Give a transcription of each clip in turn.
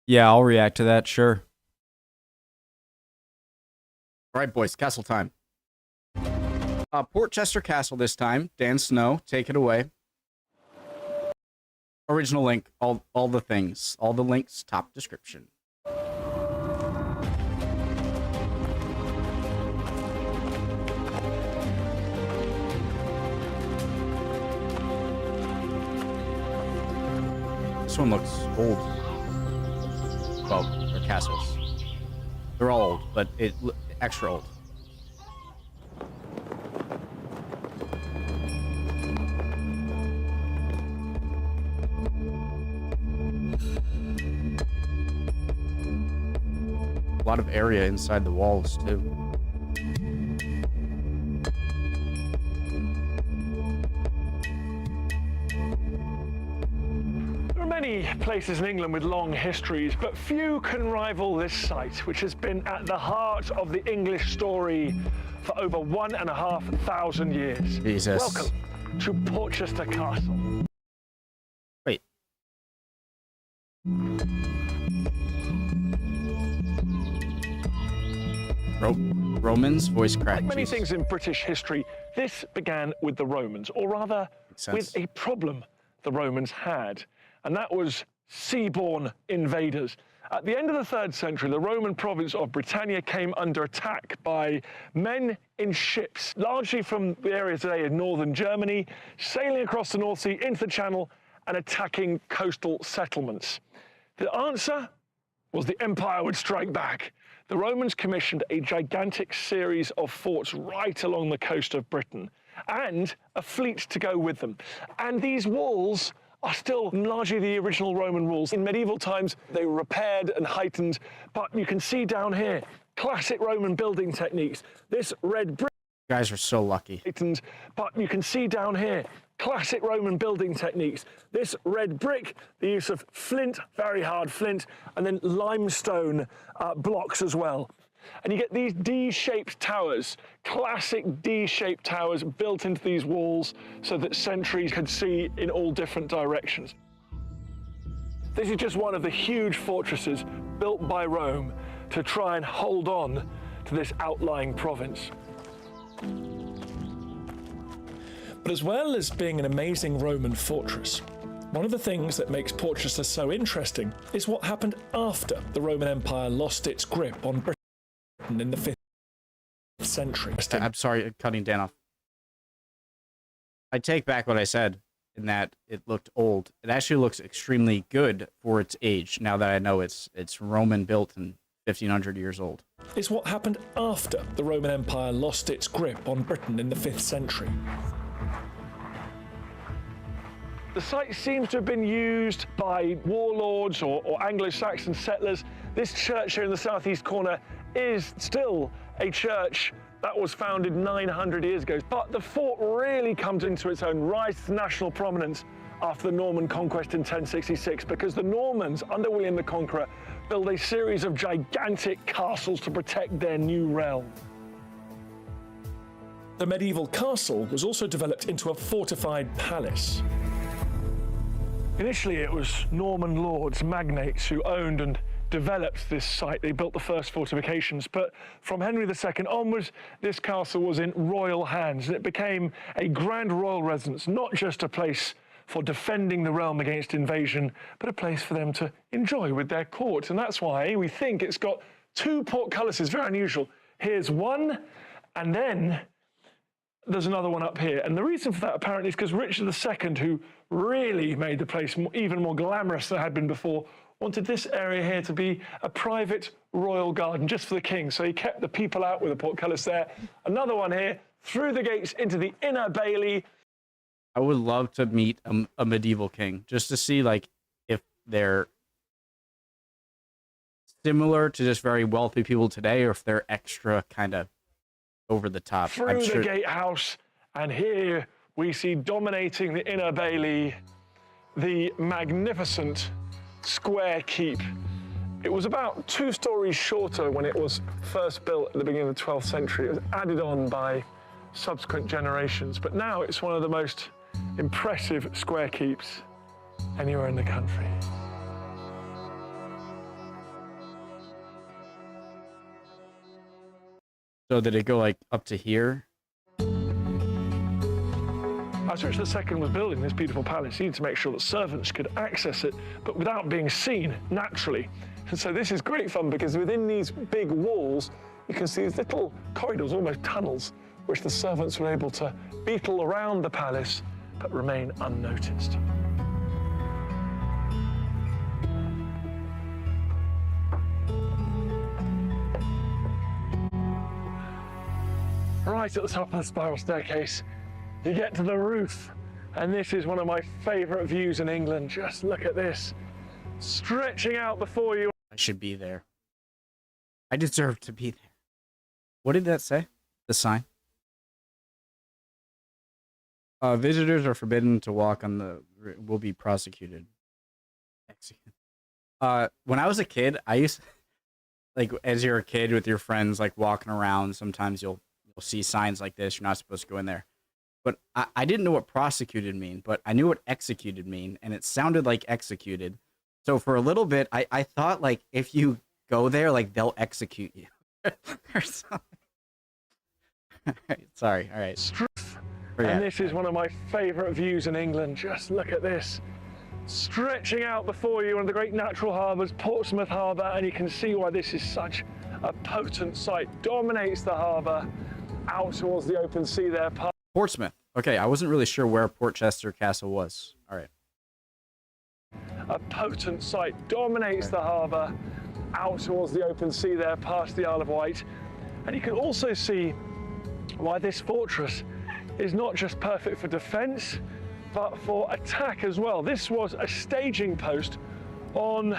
Yeah, I'll react to that, sure. All right, boys, castle time. Portchester Castle this time. Dan Snow, take it away. Original link, all the things. All the links, top description. This one looks old. Well, they're castles. They're all old, but extra old. A lot of area inside the walls, too. There are many places in England with long histories, but few can rival this site, which has been at the heart of the English story for over 1,500 years. Jesus. Welcome to Portchester Castle. Wait. Romans? Voice crack. Like many Jesus. things in British history, this began with the Romans, or rather, with a problem the Romans had, and that was seaborne invaders. At the end of the 3rd century, the Roman province of Britannia came under attack by men in ships, largely from the area today of northern Germany, sailing across the North Sea into the Channel and attacking coastal settlements. The answer was the empire would strike back. The Romans commissioned a gigantic series of forts right along the coast of Britain and a fleet to go with them. And these walls are still largely the original Roman walls. In medieval times, they were repaired and heightened, but you can see down here, classic Roman building techniques. This red brick. You guys are so lucky. But you can see down here, classic Roman building techniques. This red brick, the use of flint, very hard flint, and then limestone blocks as well. And you get these D-shaped towers, classic D-shaped towers built into these walls so that sentries could see in all different directions. This is just one of the huge fortresses built by Rome to try and hold on to this outlying province. But as well as being an amazing Roman fortress, one of the things that makes Portchester so interesting is what happened after the Roman Empire lost its grip on Britain in the 5th century. I'm sorry, cutting Dan off. I take back what I said in that it looked old. It actually looks extremely good for its age, now that I know it's Roman built and 1,500 years old. Is what happened after the Roman Empire lost its grip on Britain in the 5th century. The site seems to have been used by warlords or Anglo-Saxon settlers. This church here in the southeast corner is still a church that was founded 900 years ago. But the fort really comes into its own, rise to national prominence after the Norman conquest in 1066, because the Normans, under William the Conqueror, built a series of gigantic castles to protect their new realm. The medieval castle was also developed into a fortified palace. Initially, it was Norman lords, magnates, who owned and developed this site. They built the first fortifications, but from Henry II onwards, this castle was in royal hands, and it became a grand royal residence, not just a place for defending the realm against invasion, but a place for them to enjoy with their court. And that's why we think it's got 2 portcullises, very unusual. Here's one, and then there's another one up here. And the reason for that apparently is because Richard II, who really made the place even more glamorous than it had been before, wanted this area here to be a private royal garden just for the king. So he kept the people out with a portcullis there. Another one here, through the gates into the inner bailey. I would love to meet a medieval king, just to see like if they're similar to just very wealthy people today, or if they're extra kind of over the top. Through the gatehouse, and here we see dominating the inner bailey, the magnificent square keep. It was about 2 stories shorter when it was first built at the beginning of the 12th century. It was added on by subsequent generations, but now it's one of the most impressive square keeps anywhere in the country. So did it go like up to here? As Richard II was building this beautiful palace, he needed to make sure that servants could access it, but without being seen naturally. And so this is great fun because within these big walls, you can see these little corridors, almost tunnels, which the servants were able to beetle around the palace, but remain unnoticed. Right at the top of the spiral staircase, you get to the roof, and this is one of my favourite views in England. Just look at this, stretching out before you. I should be there. I deserve to be there. What did that say? The sign? Visitors are forbidden to walk on the... will be prosecuted. When I was a kid, I used... like, as you're a kid with your friends, like, walking around, sometimes you'll see signs like this. You're not supposed to go in there. But I didn't know what prosecuted mean, but I knew what executed mean, and it sounded like executed. So for a little bit, I thought, like, if you go there, like, they'll execute you. Or something. Sorry, all right. And this is one of my favourite views in England. Just look at this. Stretching out before you, one of the great natural harbours, Portsmouth Harbour, and you can see why this is such a potent site. Dominates the harbour out towards the open sea there. Portsmouth. Okay, I wasn't really sure where Portchester Castle was. All right. A potent site. Dominates the harbour out towards the open sea there, past the Isle of Wight. And you can also see why this fortress is not just perfect for defence, but for attack as well. This was a staging post on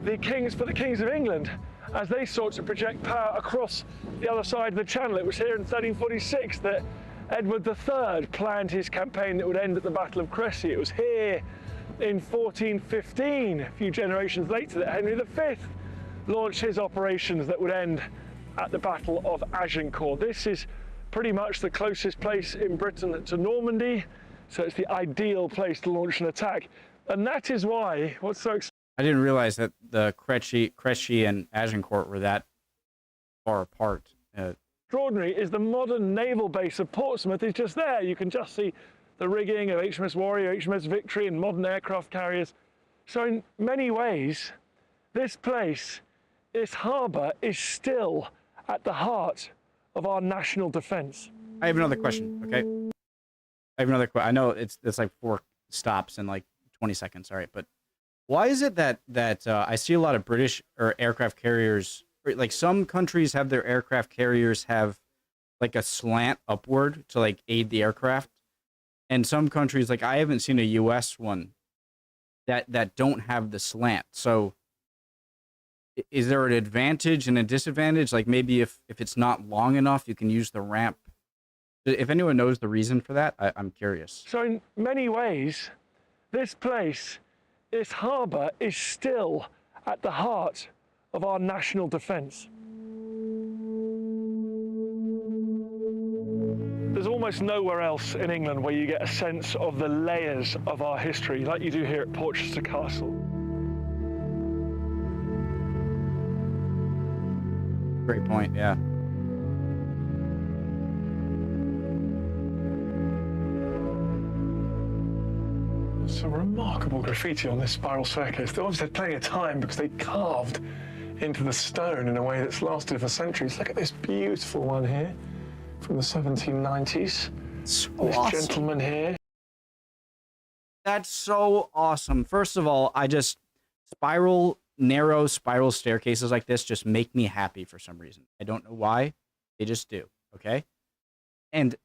for the kings of England as they sought to project power across the other side of the Channel. It was here in 1346 that Edward III planned his campaign that would end at the Battle of Crecy. It was here in 1415, a few generations later, that Henry V launched his operations that would end at the Battle of Agincourt. This is pretty much the closest place in Britain to Normandy, so it's the ideal place to launch an attack. And that is why, what's so exciting... I didn't realize that the Crecy and Agincourt were that far apart. Extraordinary is the modern naval base of Portsmouth is just there. You can just see the rigging of HMS Warrior, HMS Victory, and modern aircraft carriers. So in many ways, this place, this harbour, is still at the heart of our national defence. I have another question, okay? I have another question. I know it's like 4 stops in like 20 seconds, all right, but why is it that I see a lot of British or aircraft carriers, like some countries have their aircraft carriers have like a slant upward to like aid the aircraft, and some countries, like I haven't seen a US one that don't have the slant. So is there an advantage and a disadvantage? Like maybe if it's not long enough, you can use the ramp. If anyone knows the reason for that, I'm curious. So in many ways, this place, this harbour, is still at the heart of our national defence. There's almost nowhere else in England where you get a sense of the layers of our history like you do here at Portchester Castle. Great point, yeah. Some remarkable graffiti on this spiral staircase. They obviously had plenty of time because they carved into the stone in a way that's lasted for centuries. Look at this beautiful one here from the 1790s. So this awesome. Gentleman here. That's so awesome. First of all, narrow spiral staircases like this just make me happy for some reason. I don't know why. They just do, okay? And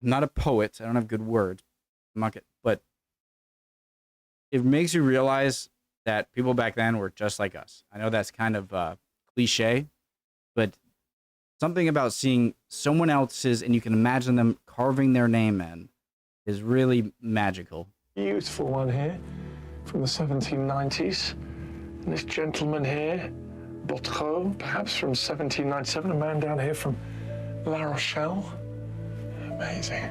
I'm not a poet. I don't have good words. But it makes you realize that people back then were just like us. I know that's kind of cliche, but something about seeing someone else's and you can imagine them carving their name in is really magical. Beautiful one here from the 1790s. And this gentleman here, Botreau, perhaps from 1797, a man down here from La Rochelle. Amazing.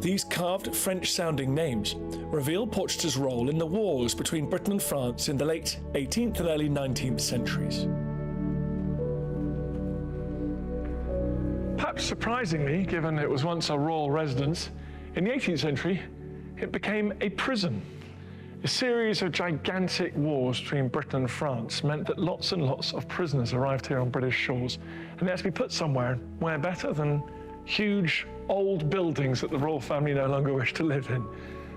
These carved French-sounding names reveal Portchester's role in the wars between Britain and France in the late 18th and early 19th centuries. Perhaps surprisingly, given it was once a royal residence, in the 18th century it became a prison. A series of gigantic wars between Britain and France meant that lots and lots of prisoners arrived here on British shores, and they had to be put somewhere. Where better than huge old buildings that the royal family no longer wished to live in.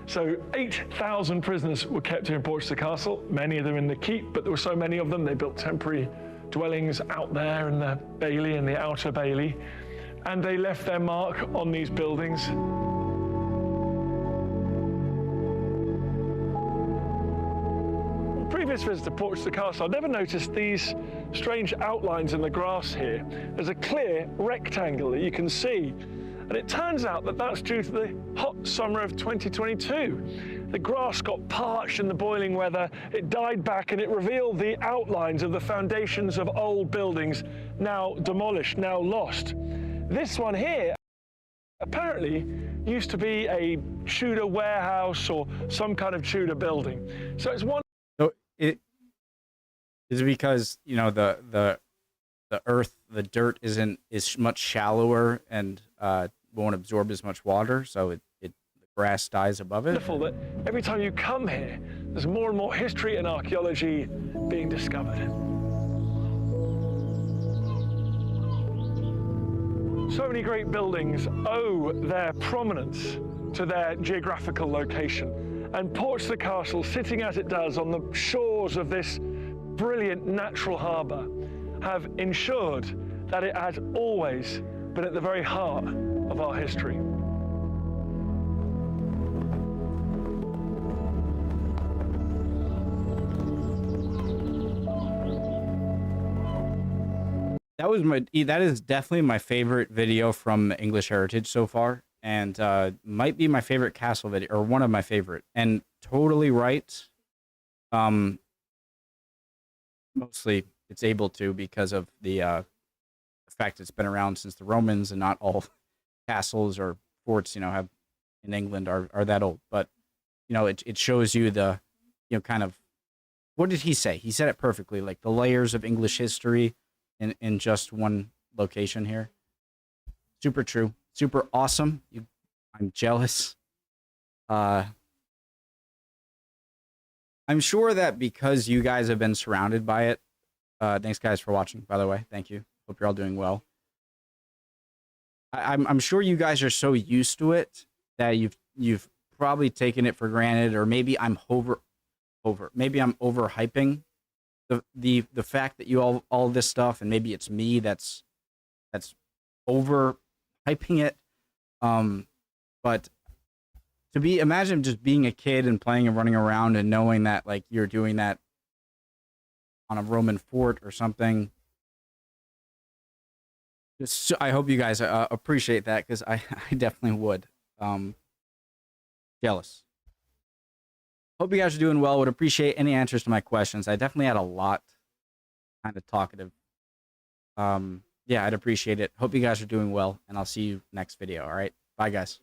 So 8,000 prisoners were kept here in Portchester Castle, many of them in the keep, but there were so many of them they built temporary dwellings out there in the bailey and the outer bailey, and they left their mark on these buildings. Previous visit to Portchester Castle, I'd never noticed these strange outlines in the grass here. There's a clear rectangle that you can see, and it turns out that that's due to the hot summer of 2022. The grass got parched in the boiling weather, it died back, and it revealed the outlines of the foundations of old buildings now demolished, now lost. This one here apparently used to be a Tudor warehouse or some kind of Tudor building. So it's one. So it is because, you know, the earth, the dirt is much shallower and won't absorb as much water, so the grass dies above it. Wonderful that every time you come here, there's more and more history and archaeology being discovered. So many great buildings owe their prominence to their geographical location. And Portchester Castle, sitting as it does on the shores of this brilliant natural harbour, have ensured that it has always been at the very heart of our history. That is definitely my favorite video from English Heritage so far, and might be my favorite castle video, or one of my favorite. And totally right. Mostly it's able to because of the fact it's been around since the Romans, and not all castles or forts, you know, have in England are that old. But you know, it shows you the, you know, kind of, what did he say? He said it perfectly, like the layers of English history in just one location here. Super true, super awesome. I'm jealous. I'm sure that because you guys have been surrounded by it. Thanks guys for watching, by the way. Thank you. Hope you're all doing well. I'm sure you guys are so used to it that you've probably taken it for granted, or maybe I'm maybe I'm overhyping the fact that you all this stuff, and maybe it's me that's overhyping it. But imagine just being a kid and playing and running around and knowing that, like, you're doing that on a Roman fort or something. Just, I hope you guys appreciate that, because I definitely would. Jealous. Hope you guys are doing well. Would appreciate any answers to my questions. I definitely had a lot. Kind of talkative. Yeah, I'd appreciate it. Hope you guys are doing well, and I'll see you next video. All right. Bye, guys.